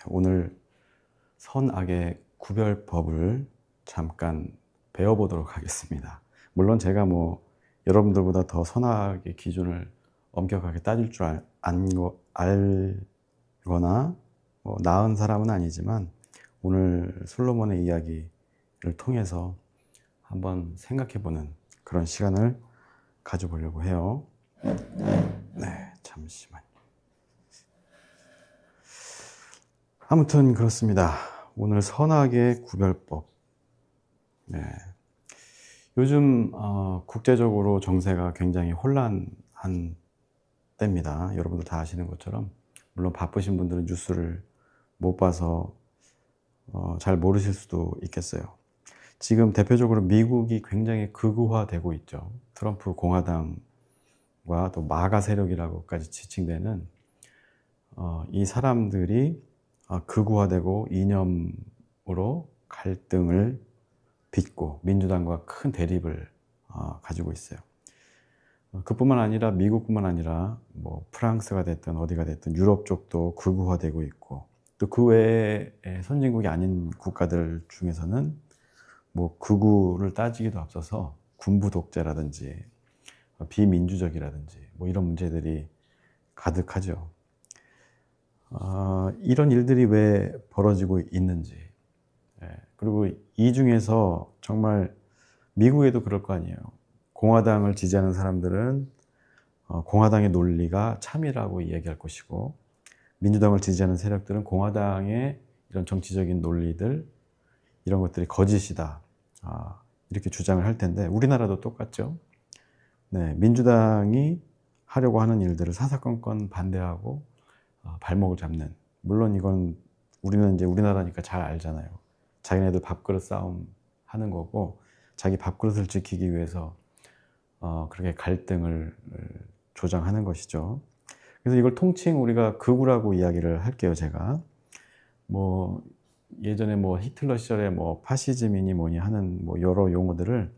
오늘 선악의 구별법을 잠깐 배워보도록 하겠습니다. 물론 제가 여러분들보다 더 선악의 기준을 엄격하게 따질 줄 알거나 나은 사람은 아니지만 오늘 솔로몬의 이야기를 통해서 한번 생각해보는 그런 시간을 가져보려고 해요. 네, 잠시만요. 아무튼 그렇습니다. 오늘 선악의 구별법. 네. 요즘 국제적으로 정세가 굉장히 혼란한 때입니다. 여러분들 다 아시는 것처럼. 물론 바쁘신 분들은 뉴스를 못 봐서 잘 모르실 수도 있겠어요. 지금 대표적으로 미국이 굉장히 극우화되고 있죠. 트럼프 공화당과 또 마가 세력이라고까지 지칭되는 이 사람들이 극우화되고 이념으로 갈등을 빚고 민주당과 큰 대립을 가지고 있어요. 그뿐만 아니라 미국뿐만 아니라 프랑스가 됐든 어디가 됐든 유럽 쪽도 극우화되고 있고 또 그 외에 선진국이 아닌 국가들 중에서는 극우를 따지기도 앞서서 군부 독재라든지 비민주적이라든지 이런 문제들이 가득하죠. 이런 일들이 왜 벌어지고 있는지, 그리고 이 중에서 정말 미국에도 그럴 거 아니에요. 공화당을 지지하는 사람들은 공화당의 논리가 참이라고 이야기할 것이고, 민주당을 지지하는 세력들은 공화당의 이런 정치적인 논리들, 이런 것들이 거짓이다, 이렇게 주장을 할 텐데, 우리나라도 똑같죠. 네, 민주당이 하려고 하는 일들을 사사건건 반대하고 발목을 잡는, 물론 이건 우리는 이제 우리나라니까 잘 알잖아요. 자기네들 밥그릇 싸움 하는 거고, 자기 밥그릇을 지키기 위해서 그렇게 갈등을 조장하는 것이죠. 그래서 이걸 통칭 우리가 극우라고 이야기를 할게요, 제가. 예전에 히틀러 시절에 파시즘이니 뭐니 하는 여러 용어들을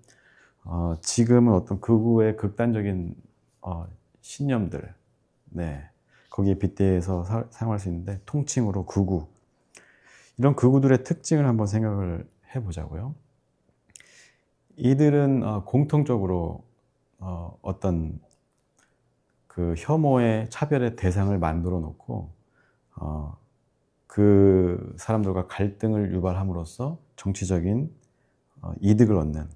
지금은 어떤 극우의 극단적인 신념들, 네, 거기에 빗대서 사용할 수 있는데 통칭으로 극우. 이런 극우들의 특징을 한번 생각을 해보자고요. 이들은 공통적으로 어떤 그 혐오의 차별의 대상을 만들어 놓고 그 사람들과 갈등을 유발함으로써 정치적인 이득을 얻는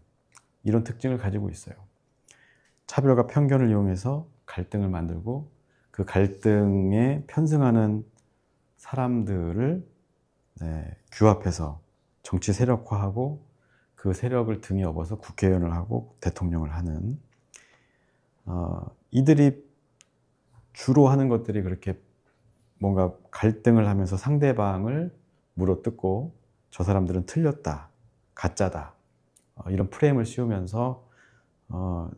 이런 특징을 가지고 있어요. 차별과 편견을 이용해서 갈등을 만들고 그 갈등에 편승하는 사람들을 규합해서 정치 세력화하고 그 세력을 등에 업어서 국회의원을 하고 대통령을 하는 이들이 주로 하는 것들이 그렇게 뭔가 갈등을 하면서 상대방을 물어뜯고 저 사람들은 틀렸다, 가짜다, 이런 프레임을 씌우면서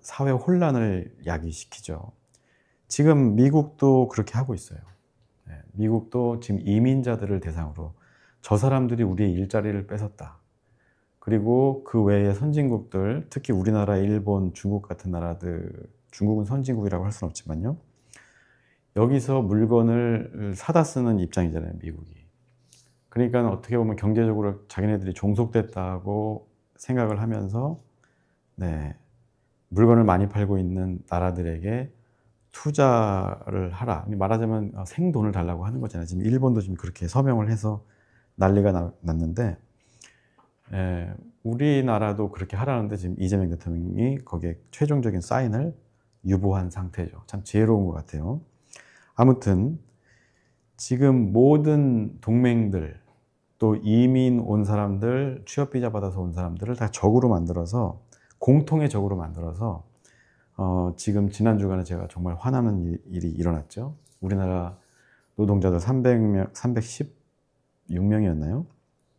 사회 혼란을 야기시키죠. 지금 미국도 그렇게 하고 있어요. 미국도 지금 이민자들을 대상으로 저 사람들이 우리의 일자리를 뺏었다. 그리고 그 외의 선진국들, 특히 우리나라, 일본, 중국 같은 나라들, 중국은 선진국이라고 할 수는 없지만요. 여기서 물건을 사다 쓰는 입장이잖아요, 미국이. 그러니까 어떻게 보면 경제적으로 자기네들이 종속됐다고 생각을 하면서 물건을 많이 팔고 있는 나라들에게 투자를 하라. 말하자면 생돈을 달라고 하는 거잖아요. 지금 일본도 지금 그렇게 서명을 해서 난리가 났는데, 우리나라도 그렇게 하라는데 지금 이재명 대통령이 거기에 최종적인 사인을 유보한 상태죠. 참 지혜로운 것 같아요. 아무튼 지금 모든 동맹들, 또 이민 온 사람들, 취업비자 받아서 온 사람들을 다 적으로 만들어서, 공통의 적으로 만들어서 지금 지난 주간에 제가 정말 화나는 일이 일어났죠. 우리나라 노동자들 316명이었나요?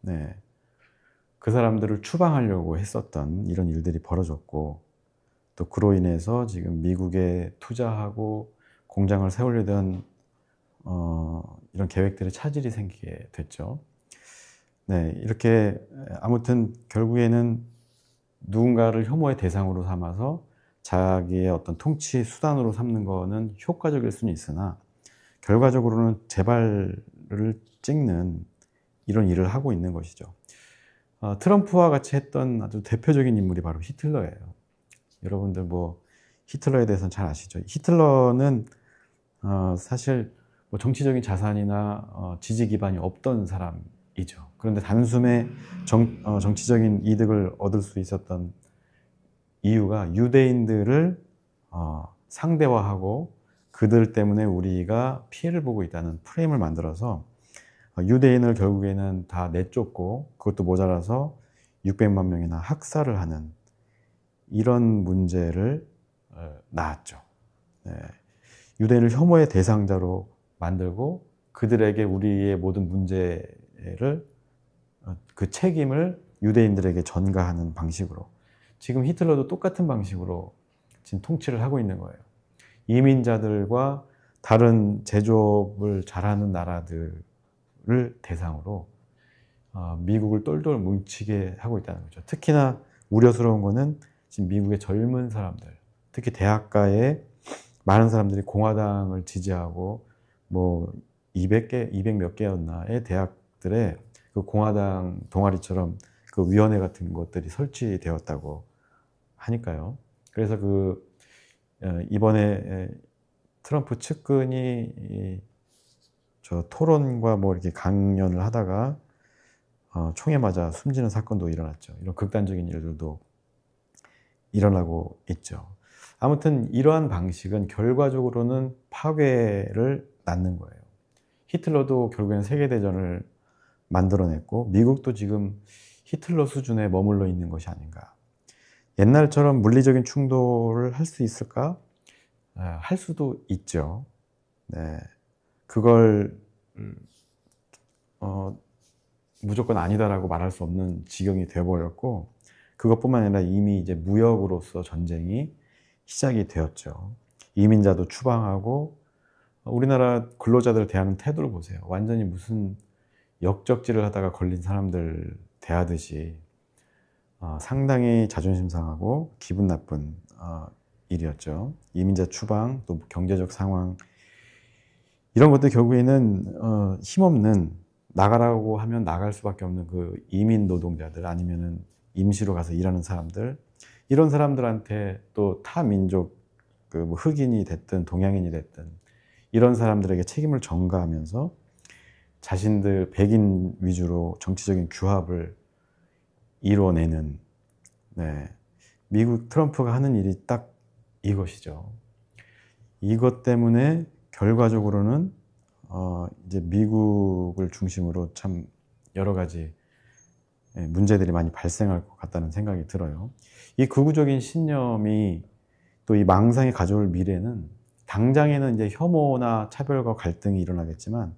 네. 그 사람들을 추방하려고 했었던 이런 일들이 벌어졌고, 또 그로 인해서 지금 미국에 투자하고 공장을 세우려던 이런 계획들의 차질이 생기게 됐죠. 네, 이렇게 아무튼 결국에는 누군가를 혐오의 대상으로 삼아서 자기의 어떤 통치 수단으로 삼는 거는 효과적일 수는 있으나 결과적으로는 재발을 히틀러를 찍는 이런 일을 하고 있는 것이죠. 트럼프와 같이 했던 아주 대표적인 인물이 바로 히틀러예요. 여러분들 뭐 히틀러에 대해서는 잘 아시죠? 히틀러는 사실 뭐 정치적인 자산이나 지지 기반이 없던 사람이죠. 그런데 단숨에 정치적인 이득을 얻을 수 있었던 이유가 유대인들을 상대화하고 그들 때문에 우리가 피해를 보고 있다는 프레임을 만들어서 유대인을 결국에는 다 내쫓고 그것도 모자라서 600만 명이나 학살을 하는 이런 문제를 낳았죠. 네. 유대인을 혐오의 대상자로 만들고 그들에게 우리의 모든 문제를 그 책임을 유대인들에게 전가하는 방식으로 지금 히틀러도 똑같은 방식으로 지금 통치를 하고 있는 거예요. 이민자들과 다른 제조업을 잘하는 나라들을 대상으로 미국을 똘똘 뭉치게 하고 있다는 거죠. 특히나 우려스러운 거는 지금 미국의 젊은 사람들, 특히 대학가에 많은 사람들이 공화당을 지지하고 뭐 200 몇 개였나의 대학들에 그 공화당 동아리처럼 그 위원회 같은 것들이 설치되었다고 하니까요. 그래서 이번에 트럼프 측근이 저 토론과 뭐 이렇게 강연을 하다가 총에 맞아 숨지는 사건도 일어났죠. 이런 극단적인 일들도 일어나고 있죠. 아무튼 이러한 방식은 결과적으로는 파괴를 낳는 거예요. 히틀러도 결국에는 세계대전을 만들어냈고 미국도 지금 히틀러 수준에 머물러 있는 것이 아닌가. 옛날처럼 물리적인 충돌을 할 수 있을까? 할 수도 있죠. 네. 그걸 무조건 아니다라고 말할 수 없는 지경이 되어버렸고 그것뿐만 아니라 이미 이제 무역으로서 전쟁이 시작이 되었죠. 이민자도 추방하고 우리나라 근로자들 대하는 태도를 보세요. 완전히 무슨 역적질을 하다가 걸린 사람들 대하듯이 상당히 자존심 상하고 기분 나쁜 일이었죠. 이민자 추방, 또 경제적 상황 이런 것들 결국에는 힘없는 나가라고 하면 나갈 수밖에 없는 그 이민 노동자들 아니면은 임시로 가서 일하는 사람들 이런 사람들한테 또 타 민족 뭐 흑인이 됐든 동양인이 됐든 이런 사람들에게 책임을 전가하면서 자신들 백인 위주로 정치적인 규합을 이뤄내는 미국 트럼프가 하는 일이 딱 이것이죠. 이것 때문에 결과적으로는 이제 미국을 중심으로 참 여러 가지 문제들이 많이 발생할 것 같다는 생각이 들어요. 이 극우적인 신념이 또 이 망상이 가져올 미래는 당장에는 이제 혐오나 차별과 갈등이 일어나겠지만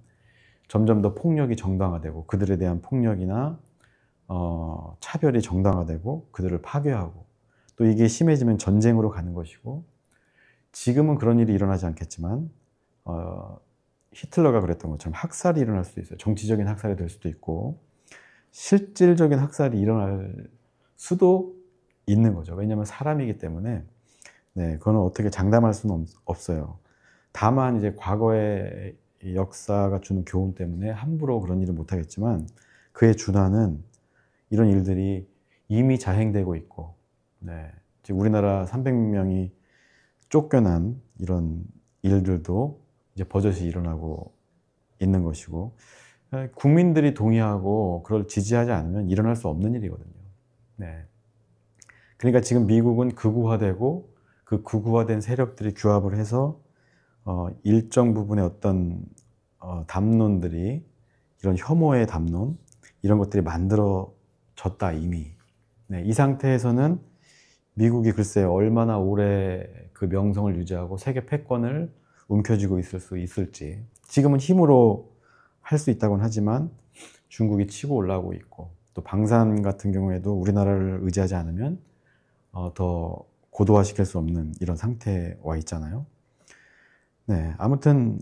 점점 더 폭력이 정당화되고 그들에 대한 폭력이나 차별이 정당화되고 그들을 파괴하고 또 이게 심해지면 전쟁으로 가는 것이고 지금은 그런 일이 일어나지 않겠지만 히틀러가 그랬던 것처럼 학살이 일어날 수도 있어요. 정치적인 학살이 될 수도 있고 실질적인 학살이 일어날 수도 있는 거죠. 왜냐하면 사람이기 때문에 그거는 어떻게 장담할 수는 없어요. 다만 이제 과거의 역사가 주는 교훈 때문에 함부로 그런 일을 못하겠지만 그에 준하는 이런 일들이 이미 자행되고 있고 지금 우리나라 300명이 쫓겨난 이런 일들도 이제 버젓이 일어나고 있는 것이고 국민들이 동의하고 그걸 지지하지 않으면 일어날 수 없는 일이거든요. 그러니까 지금 미국은 극우화되고 그 극우화된 세력들이 규합을 해서 일정 부분의 어떤 담론들이 이런 혐오의 담론 이런 것들이 만들어졌다 이미. 이 상태에서는 미국이 글쎄요 얼마나 오래 그 명성을 유지하고 세계 패권을 움켜쥐고 있을 수 있을지 지금은 힘으로 할 수 있다고는 하지만 중국이 치고 올라오고 있고 또 방산 같은 경우에도 우리나라를 의지하지 않으면 더 고도화시킬 수 없는 이런 상태에 와 있잖아요. 아무튼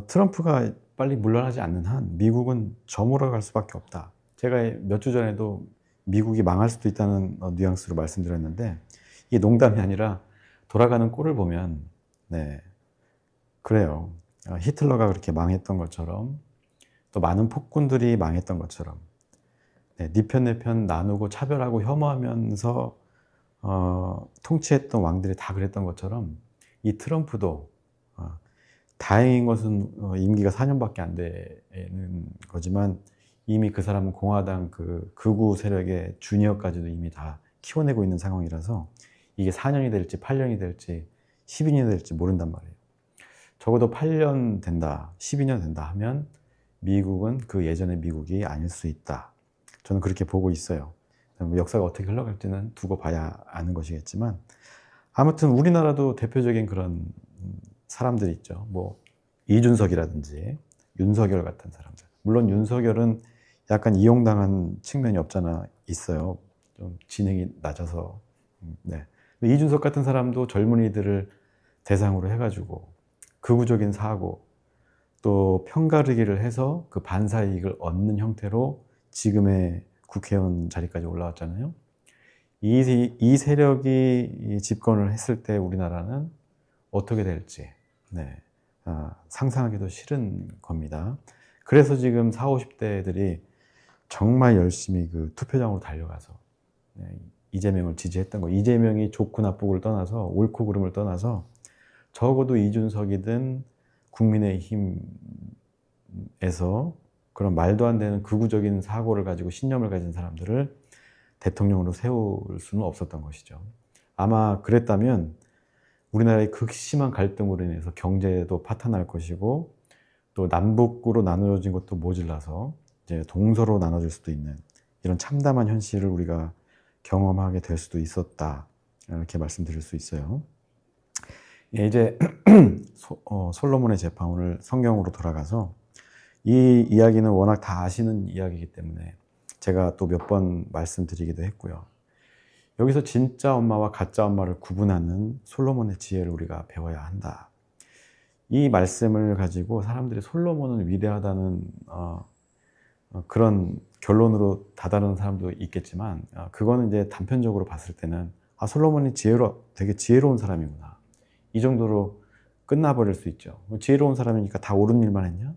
트럼프가 빨리 물러나지 않는 한 미국은 저물어 갈 수밖에 없다. 제가 몇 주 전에도 미국이 망할 수도 있다는 뉘앙스로 말씀드렸는데 이게 농담이 아니라 돌아가는 꼴을 보면 그래요. 히틀러가 그렇게 망했던 것처럼 또 많은 폭군들이 망했던 것처럼 네 편 내 편 나누고 차별하고 혐오하면서 통치했던 왕들이 다 그랬던 것처럼 이 트럼프도 다행인 것은 임기가 4년밖에 안 되는 거지만 이미 그 사람은 공화당 그 극우 세력의 주니어까지도 이미 다 키워내고 있는 상황이라서 이게 4년이 될지 8년이 될지 12년이 될지 모른단 말이에요. 적어도 8년 된다, 12년 된다 하면 미국은 그 예전의 미국이 아닐 수 있다. 저는 그렇게 보고 있어요. 역사가 어떻게 흘러갈지는 두고 봐야 아는 것이겠지만 아무튼 우리나라도 대표적인 그런 사람들이 있죠. 뭐 이준석이라든지 윤석열 같은 사람들. 물론 윤석열은 약간 이용당한 측면이 없잖아 있어요. 좀 지능이 낮아서. 네. 이준석 같은 사람도 젊은이들을 대상으로 해가지고 극우적인 사고 또 편가르기를 해서 그 반사이익을 얻는 형태로 지금의 국회의원 자리까지 올라왔잖아요. 이 세력이 집권을 했을 때 우리나라는 어떻게 될지 상상하기도 싫은 겁니다. 그래서 지금 40, 50대들이 정말 열심히 그 투표장으로 달려가서 이재명을 지지했던 거예요. 이재명이 좋고 나쁘고를 떠나서 옳고 그름을 떠나서 적어도 이준석이든 국민의힘에서 그런 말도 안 되는 극우적인 사고를 가지고 신념을 가진 사람들을 대통령으로 세울 수는 없었던 것이죠. 아마 그랬다면 우리나라의 극심한 갈등으로 인해서 경제도 파탄날 것이고 또 남북으로 나누어진 것도 모질라서 이제 동서로 나눠질 수도 있는 이런 참담한 현실을 우리가 경험하게 될 수도 있었다. 이렇게 말씀드릴 수 있어요. 이제 솔로몬의 재판, 오늘 성경으로 돌아가서 이 이야기는 워낙 다 아시는 이야기이기 때문에 제가 또 몇 번 말씀드리기도 했고요. 여기서 진짜 엄마와 가짜 엄마를 구분하는 솔로몬의 지혜를 우리가 배워야 한다. 이 말씀을 가지고 사람들이 솔로몬은 위대하다는 그런 결론으로 다다르는 사람도 있겠지만 그거는 이제 단편적으로 봤을 때는 솔로몬이 되게 지혜로운 사람이구나. 이 정도로 끝나버릴 수 있죠. 지혜로운 사람이니까 다 옳은 일만 했냐?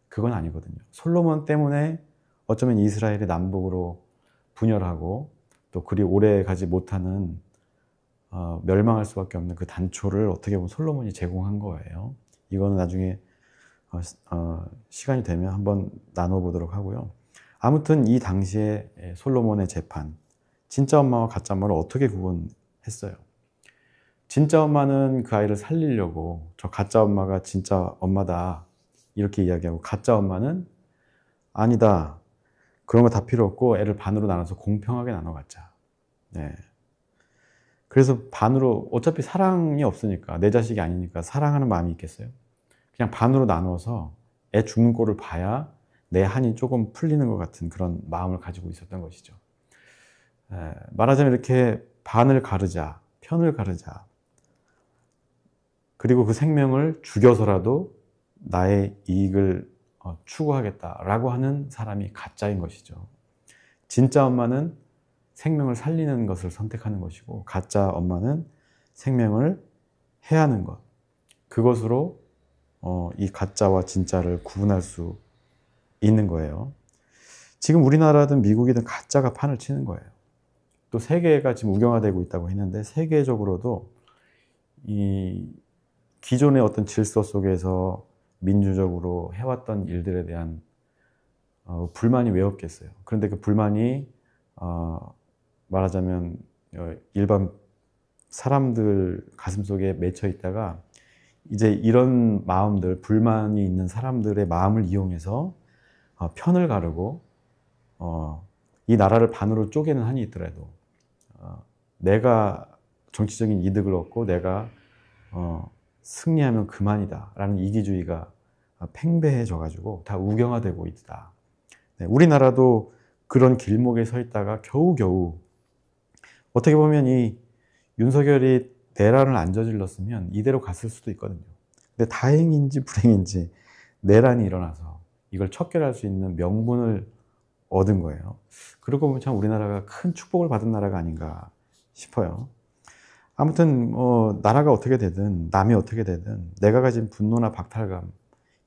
그건 아니거든요. 솔로몬 때문에 어쩌면 이스라엘이 남북으로 분열하고 또 그리 오래 가지 못하는 멸망할 수밖에 없는 그 단초를 어떻게 보면 솔로몬이 제공한 거예요. 이거는 나중에 시간이 되면 한번 나눠보도록 하고요. 아무튼 이 당시에 솔로몬의 재판, 진짜 엄마와 가짜 엄마를 어떻게 구분했어요? 진짜 엄마는 그 아이를 살리려고 저 가짜 엄마가 진짜 엄마다 이렇게 이야기하고, 가짜 엄마는 아니다, 그런 거 다 필요 없고 애를 반으로 나눠서 공평하게 나눠 갖자. 네. 그래서 반으로, 어차피 사랑이 없으니까, 내 자식이 아니니까 사랑하는 마음이 있겠어요? 그냥 반으로 나눠서 애 죽는 꼴을 봐야 내 한이 조금 풀리는 것 같은 그런 마음을 가지고 있었던 것이죠. 말하자면 이렇게 반을 가르자, 편을 가르자. 그리고 그 생명을 죽여서라도 나의 이익을 추구하겠다라고 하는 사람이 가짜인 것이죠. 진짜 엄마는 생명을 살리는 것을 선택하는 것이고, 가짜 엄마는 생명을 해하는 것. 그것으로 이 가짜와 진짜를 구분할 수 있는 거예요. 지금 우리나라든 미국이든 가짜가 판을 치는 거예요. 또 세계가 지금 우경화되고 있다고 했는데, 세계적으로도 이 기존의 어떤 질서 속에서 민주적으로 해왔던 일들에 대한 불만이 왜 없겠어요. 그런데 그 불만이 말하자면 일반 사람들 가슴속에 맺혀 있다가 이제 이런 마음들, 불만이 있는 사람들의 마음을 이용해서 편을 가르고 이 나라를 반으로 쪼개는 한이 있더라도 내가 정치적인 이득을 얻고 내가 승리하면 그만이다 라는 이기주의가 팽배해져 가지고 다 우경화되고 있다. 네, 우리나라도 그런 길목에 서 있다가 겨우겨우, 어떻게 보면 이 윤석열이 내란을 안 저질렀으면 이대로 갔을 수도 있거든요. 근데 다행인지 불행인지 내란이 일어나서 이걸 척결할 수 있는 명분을 얻은 거예요. 그러고 보면 참 우리나라가 큰 축복을 받은 나라가 아닌가 싶어요. 아무튼 나라가 어떻게 되든 남이 어떻게 되든 내가 가진 분노나 박탈감,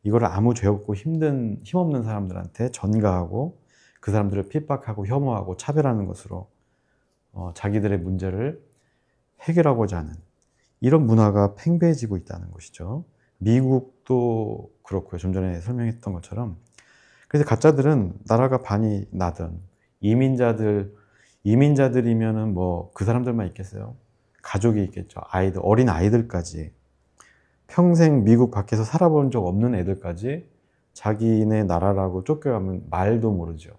이거를 아무 죄 없고 힘없는 사람들한테 전가하고 그 사람들을 핍박하고 혐오하고 차별하는 것으로 자기들의 문제를 해결하고자 하는 이런 문화가 팽배해지고 있다는 것이죠. 미국도 그렇고요. 좀 전에 설명했던 것처럼. 그래서 가짜들은 나라가 반이 나든 이민자들이면은 뭐 그 사람들만 있겠어요. 가족이 있겠죠. 아이들, 어린 아이들까지 평생 미국 밖에서 살아본 적 없는 애들까지 자기네 나라라고 쫓겨가면 말도 모르죠.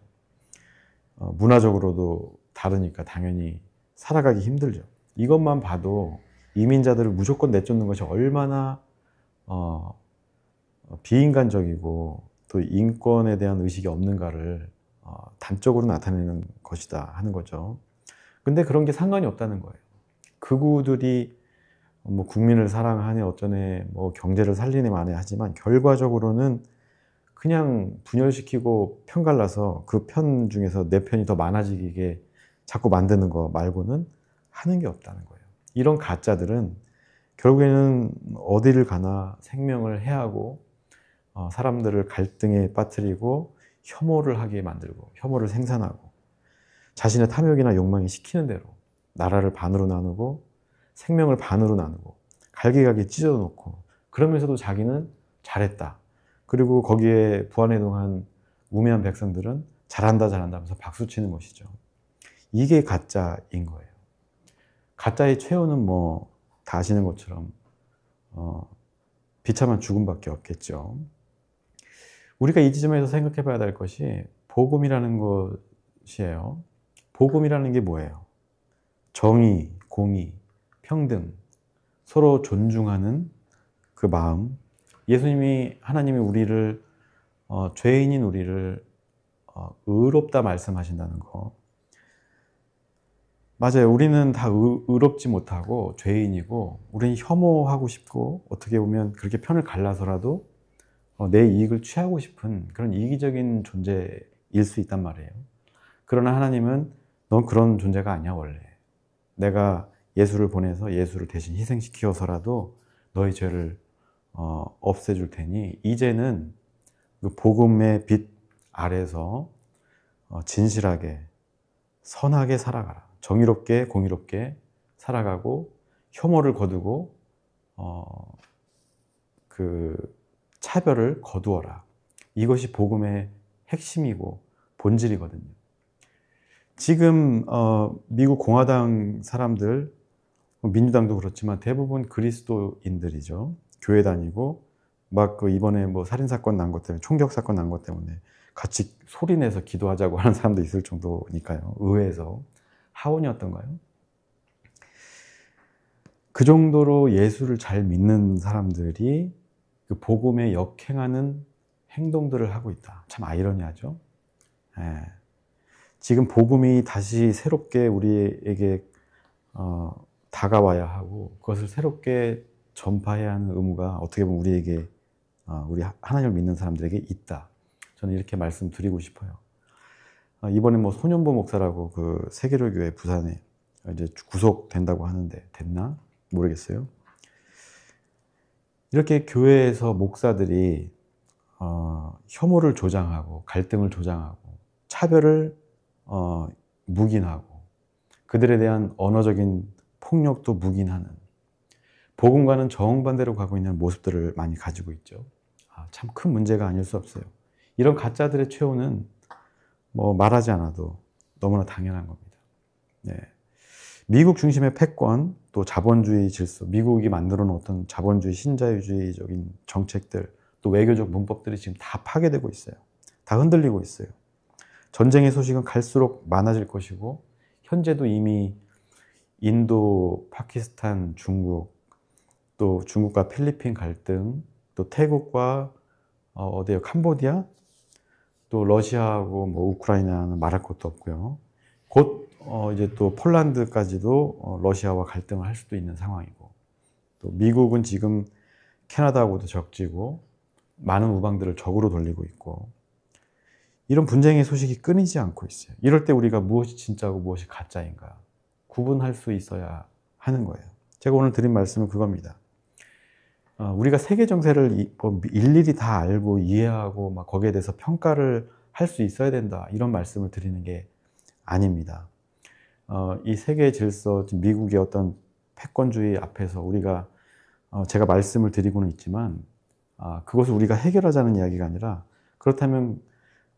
문화적으로도 다르니까 당연히 살아가기 힘들죠. 이것만 봐도 이민자들을 무조건 내쫓는 것이 얼마나 비인간적이고 또 인권에 대한 의식이 없는가를 단적으로 나타내는 것이다 하는 거죠. 근데 그런 게 상관이 없다는 거예요. 극우들이 뭐 국민을 사랑하네 어쩌네 뭐 경제를 살리네 마네 하지만 결과적으로는 그냥 분열시키고 편갈라서 그 편 중에서 내 편이 더 많아지게 자꾸 만드는 거 말고는 하는 게 없다는 거예요. 이런 가짜들은 결국에는 어디를 가나 생명을 해하고 사람들을 갈등에 빠뜨리고 혐오를 하게 만들고 혐오를 생산하고 자신의 탐욕이나 욕망이 시키는 대로 나라를 반으로 나누고 생명을 반으로 나누고 갈기갈기 찢어놓고 그러면서도 자기는 잘했다. 그리고 거기에 부안해동한 우매한 백성들은 잘한다 잘한다 하면서 박수치는 것이죠. 이게 가짜인 거예요. 가짜의 최후는 뭐 다 아시는 것처럼 비참한 죽음밖에 없겠죠. 우리가 이 지점에서 생각해 봐야 될 것이 복음이라는 것이에요. 복음이라는 게 뭐예요? 정의, 공의, 평등, 서로 존중하는 그 마음. 하나님이 우리를 죄인인 우리를 의롭다 말씀하신다는 거. 맞아요. 우리는 다 의롭지 못하고 죄인이고 우리는 혐오하고 싶고 어떻게 보면 그렇게 편을 갈라서라도 내 이익을 취하고 싶은 그런 이기적인 존재일 수 있단 말이에요. 그러나 하나님은 넌 그런 존재가 아니야 원래. 내가 예수를 보내서 예수를 대신 희생시켜서라도 너의 죄를 없애줄 테니 이제는 그 복음의 빛 아래서 진실하게 선하게 살아가라. 정의롭게 공의롭게 살아가고 혐오를 거두고 그 차별을 거두어라. 이것이 복음의 핵심이고 본질이거든요. 지금 미국 공화당 사람들, 민주당도 그렇지만 대부분 그리스도인들이죠. 교회 다니고 막 그 이번에 뭐 살인사건 난 것 때문에 총격사건 난 것 때문에 같이 소리내서 기도하자고 하는 사람도 있을 정도니까요. 의회에서 하원이었던가요? 그 정도로 예수를 잘 믿는 사람들이 그 복음에 역행하는 행동들을 하고 있다. 참 아이러니하죠. 예. 지금 복음이 다시 새롭게 우리에게 다가와야 하고 그것을 새롭게 전파해야 하는 의무가 어떻게 보면 우리에게 우리 하나님을 믿는 사람들에게 있다. 저는 이렇게 말씀드리고 싶어요. 이번에 뭐 손현보 목사라고 그 세계로교회 부산에 이제 구속된다고 하는데 됐나? 모르겠어요. 이렇게 교회에서 목사들이 혐오를 조장하고 갈등을 조장하고 차별을 묵인하고 그들에 대한 언어적인 폭력도 묵인하는 복음과는 정반대로 가고 있는 모습들을 많이 가지고 있죠. 참 큰 문제가 아닐 수 없어요. 이런 가짜들의 최후는 뭐 말하지 않아도 너무나 당연한 겁니다. 네. 미국 중심의 패권, 또 자본주의 질서, 미국이 만들어 놓은 어떤 자본주의, 신자유주의적인 정책들, 또 외교적 문법들이 지금 다 파괴되고 있어요. 다 흔들리고 있어요. 전쟁의 소식은 갈수록 많아질 것이고 현재도 이미 인도, 파키스탄, 중국, 또 중국과 필리핀 갈등, 또 태국과 어디요? 캄보디아? 또 러시아하고 뭐 우크라이나는 말할 것도 없고요. 곧 이제 또 폴란드까지도 러시아와 갈등을 할 수도 있는 상황이고, 또 미국은 지금 캐나다하고도 적지고 많은 우방들을 적으로 돌리고 있고, 이런 분쟁의 소식이 끊이지 않고 있어요. 이럴 때 우리가 무엇이 진짜고 무엇이 가짜인가 구분할 수 있어야 하는 거예요. 제가 오늘 드린 말씀은 그겁니다. 우리가 세계 정세를 뭐 일일이 다 알고 이해하고 막 거기에 대해서 평가를 할 수 있어야 된다, 이런 말씀을 드리는 게 아닙니다. 이 세계 질서, 미국의 어떤 패권주의 앞에서 우리가 제가 말씀을 드리고는 있지만 그것을 우리가 해결하자는 이야기가 아니라, 그렇다면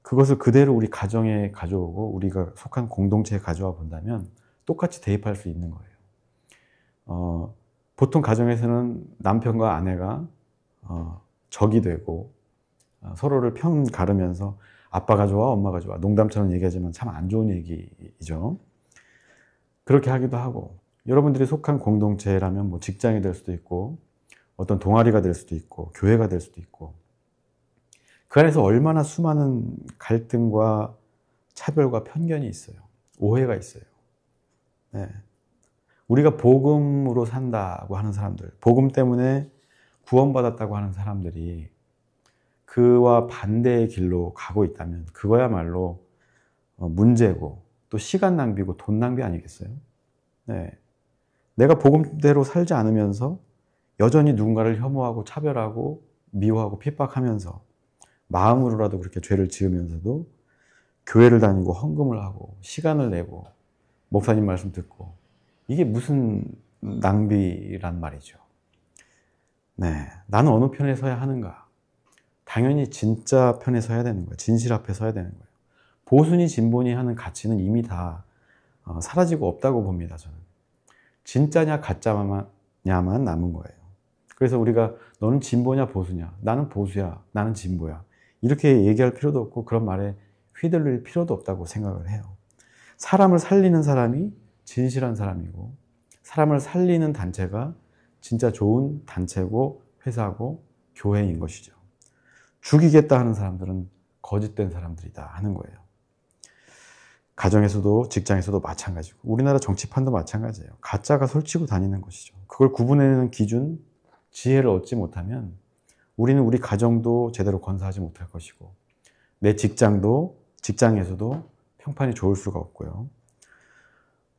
그것을 그대로 우리 가정에 가져오고 우리가 속한 공동체에 가져와 본다면 똑같이 대입할 수 있는 거예요. 보통 가정에서는 남편과 아내가 적이 되고 서로를 편 가르면서 아빠가 좋아, 엄마가 좋아, 농담처럼 얘기하지만 참 안 좋은 얘기죠. 그렇게 하기도 하고, 여러분들이 속한 공동체라면 뭐 직장이 될 수도 있고 어떤 동아리가 될 수도 있고 교회가 될 수도 있고, 그 안에서 얼마나 수많은 갈등과 차별과 편견이 있어요. 오해가 있어요. 네. 우리가 복음으로 산다고 하는 사람들, 복음 때문에 구원받았다고 하는 사람들이 그와 반대의 길로 가고 있다면 그거야말로 문제고 또 시간 낭비고 돈 낭비 아니겠어요? 네. 내가 복음대로 살지 않으면서 여전히 누군가를 혐오하고 차별하고 미워하고 핍박하면서 마음으로라도 그렇게 죄를 지으면서도 교회를 다니고 헌금을 하고 시간을 내고 목사님 말씀 듣고, 이게 무슨 낭비란 말이죠. 네, 나는 어느 편에 서야 하는가? 당연히 진짜 편에 서야 되는 거예요. 진실 앞에 서야 되는 거예요. 보수니 진보니 하는 가치는 이미 다 사라지고 없다고 봅니다, 저는. 진짜냐 가짜냐만 남은 거예요. 그래서 우리가 너는 진보냐 보수냐, 나는 보수야, 나는 진보야, 이렇게 얘기할 필요도 없고 그런 말에 휘둘릴 필요도 없다고 생각을 해요. 사람을 살리는 사람이 진실한 사람이고, 사람을 살리는 단체가 진짜 좋은 단체고 회사고 교회인 것이죠. 죽이겠다 하는 사람들은 거짓된 사람들이다 하는 거예요. 가정에서도 직장에서도 마찬가지고 우리나라 정치판도 마찬가지예요. 가짜가 설치고 다니는 것이죠. 그걸 구분해내는 기준, 지혜를 얻지 못하면 우리는 우리 가정도 제대로 건사하지 못할 것이고 내 직장에서도 평판이 좋을 수가 없고요.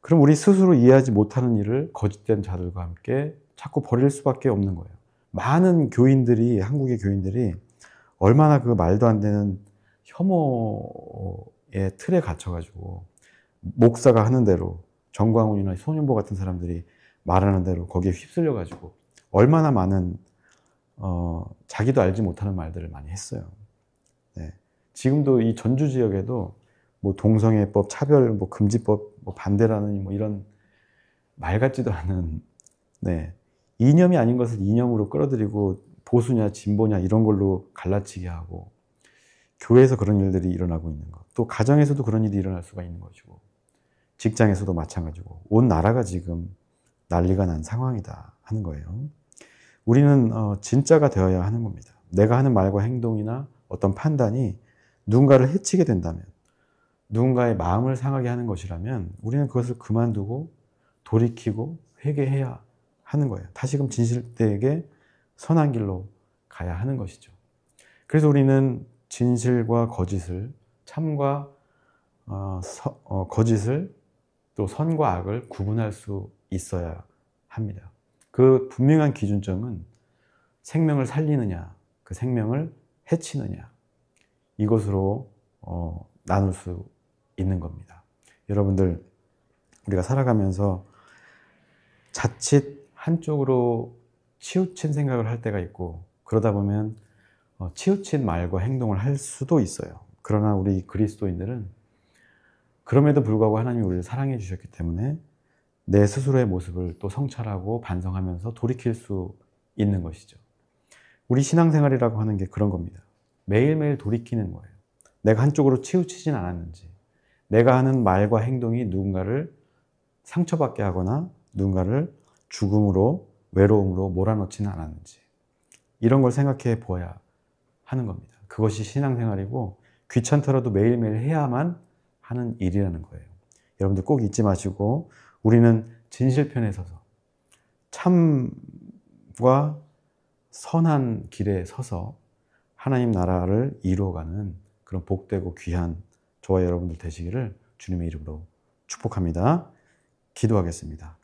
그럼 우리 스스로 이해하지 못하는 일을 거짓된 자들과 함께 자꾸 벌일 수밖에 없는 거예요. 많은 교인들이, 한국의 교인들이 얼마나 그 말도 안 되는 혐오의 틀에 갇혀가지고 목사가 하는 대로, 정광훈이나 손윤보 같은 사람들이 말하는 대로 거기에 휩쓸려가지고 얼마나 많은 자기도 알지 못하는 말들을 많이 했어요. 네. 지금도 이 전주 지역에도 뭐 동성애법, 차별, 뭐 금지법, 뭐 반대라는 뭐 이런 말 같지도 않은, 네, 이념이 아닌 것을 이념으로 끌어들이고 보수냐 진보냐 이런 걸로 갈라치게 하고, 교회에서 그런 일들이 일어나고 있는 것, 또 가정에서도 그런 일이 일어날 수가 있는 것이고 직장에서도 마찬가지고 온 나라가 지금 난리가 난 상황이다 하는 거예요. 우리는 진짜가 되어야 하는 겁니다. 내가 하는 말과 행동이나 어떤 판단이 누군가를 해치게 된다면, 누군가의 마음을 상하게 하는 것이라면 우리는 그것을 그만두고 돌이키고 회개해야 하는 거예요. 다시금 진실되게 선한 길로 가야 하는 것이죠. 그래서 우리는 진실과 거짓을, 참과 거짓을, 또 선과 악을 구분할 수 있어야 합니다. 그 분명한 기준점은 생명을 살리느냐, 그 생명을 해치느냐, 이것으로 나눌 수 있는 겁니다. 여러분들, 우리가 살아가면서 자칫 한쪽으로 치우친 생각을 할 때가 있고, 그러다 보면 치우친 말과 행동을 할 수도 있어요. 그러나 우리 그리스도인들은 그럼에도 불구하고 하나님이 우리를 사랑해 주셨기 때문에 내 스스로의 모습을 또 성찰하고 반성하면서 돌이킬 수 있는 것이죠. 우리 신앙생활이라고 하는 게 그런 겁니다. 매일매일 돌이키는 거예요. 내가 한쪽으로 치우치진 않았는지, 내가 하는 말과 행동이 누군가를 상처받게 하거나 누군가를 죽음으로, 외로움으로 몰아넣지는 않았는지, 이런 걸 생각해 보아야 하는 겁니다. 그것이 신앙생활이고 귀찮더라도 매일매일 해야만 하는 일이라는 거예요. 여러분들 꼭 잊지 마시고, 우리는 진실편에 서서 참과 선한 길에 서서 하나님 나라를 이루어가는 그런 복되고 귀한 저와 여러분들 되시기를 주님의 이름으로 축복합니다. 기도하겠습니다.